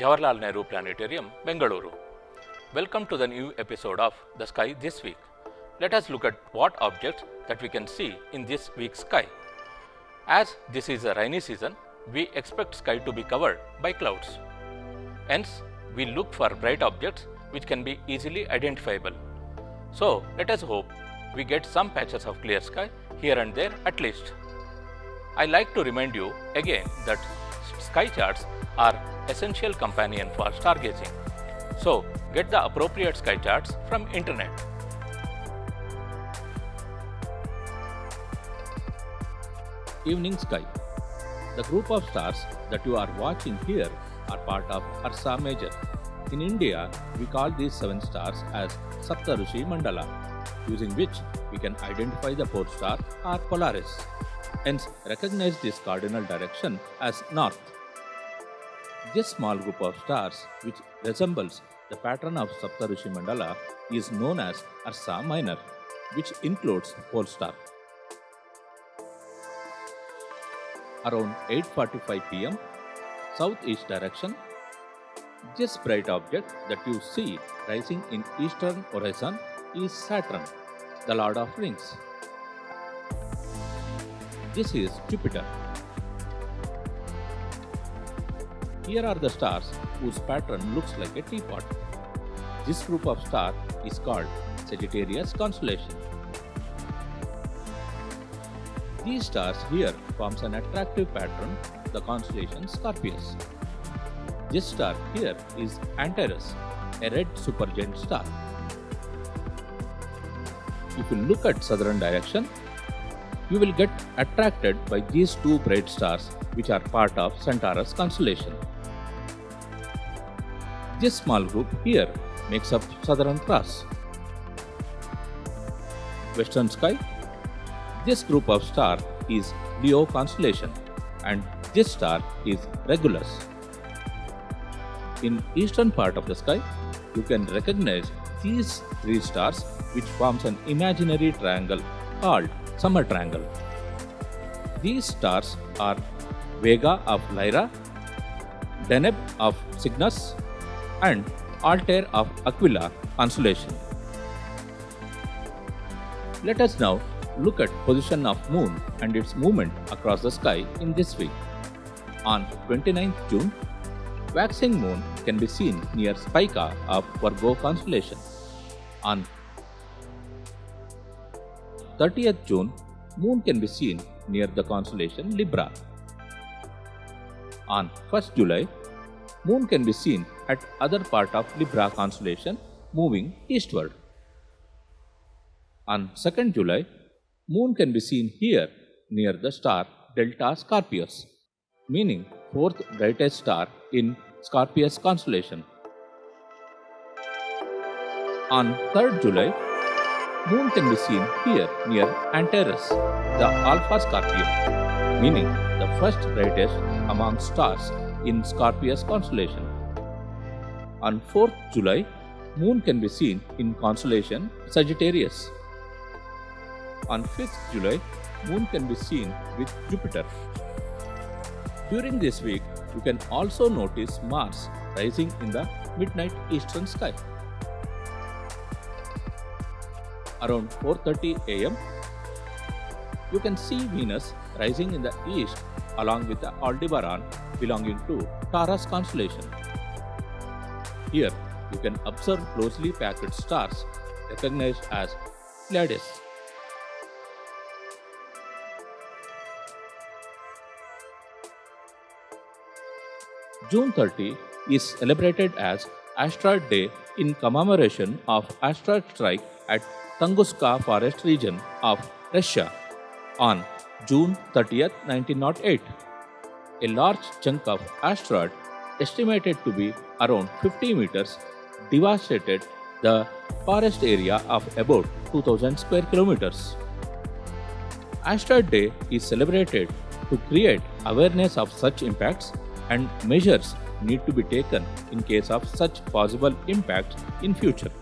Jawaharlal Nehru Planetarium, Bengaluru. Welcome to the new episode of The Sky This Week. Let us look at what objects that we can see in this week's sky. As this is a rainy season, we expect sky to be covered by clouds. Hence, we look for bright objects which can be easily identifiable. So, let us hope we get some patches of clear sky here and there at least. I like to remind you again that sky charts are essential companion for stargazing. So, get the appropriate sky charts from internet. Evening sky. The group of stars that you are watching here are part of Ursa Major. In India, we call these 7 stars as Saptarishi Mandala, using which we can identify the pole star or Polaris. Hence, recognize this cardinal direction as north. This small group of stars, which resembles the pattern of Saptarishi Mandala, is known as Ursa Minor, which includes pole star. Around 8:45 pm, southeast direction, this bright object that you see rising in eastern horizon is Saturn, the Lord of Rings. This is Jupiter. Here are the stars whose pattern looks like a teapot. This group of stars is called Sagittarius constellation. These stars here forms an attractive pattern, the constellation Scorpius. This star here is Antares, a red supergiant star. If you look at southern direction, you will get attracted by these 2 bright stars which are part of Centaurus constellation. This small group here makes up Southern Cross. Western sky. This group of stars is Leo constellation and this star is Regulus. In eastern part of the sky, you can recognize these 3 stars which forms an imaginary triangle called Summer Triangle. These stars are Vega of Lyra, Deneb of Cygnus and Altair of Aquila constellation. Let us now look at position of Moon and its movement across the sky in this week. On 29th June, waxing moon can be seen near Spica of Virgo constellation. On 30th June, moon can be seen near the constellation Libra. On 1st July, moon can be seen at other part of Libra constellation moving eastward. On 2nd July, moon can be seen here near the star Delta Scorpius, meaning 4th brightest star in Scorpius constellation. On 3rd July, moon can be seen here near Antares, the Alpha Scorpio, meaning the first brightest among stars in Scorpius constellation. On 4th July, moon can be seen in constellation Sagittarius. On 5th July, moon can be seen with Jupiter. During this week, you can also notice Mars rising in the midnight eastern sky. Around 4:30 am, you can see Venus rising in the east along with the Aldebaran belonging to Taurus constellation. Here, you can observe closely packed stars recognized as Pleiades. June 30 is celebrated as Asteroid Day in commemoration of asteroid strike at Tunguska forest region of Russia on June 30th, 1908. A large chunk of asteroid, estimated to be around 50 meters, devastated the forest area of about 2000 square kilometers. Asteroid Day is celebrated to create awareness of such impacts, and measures need to be taken in case of such possible impacts in future.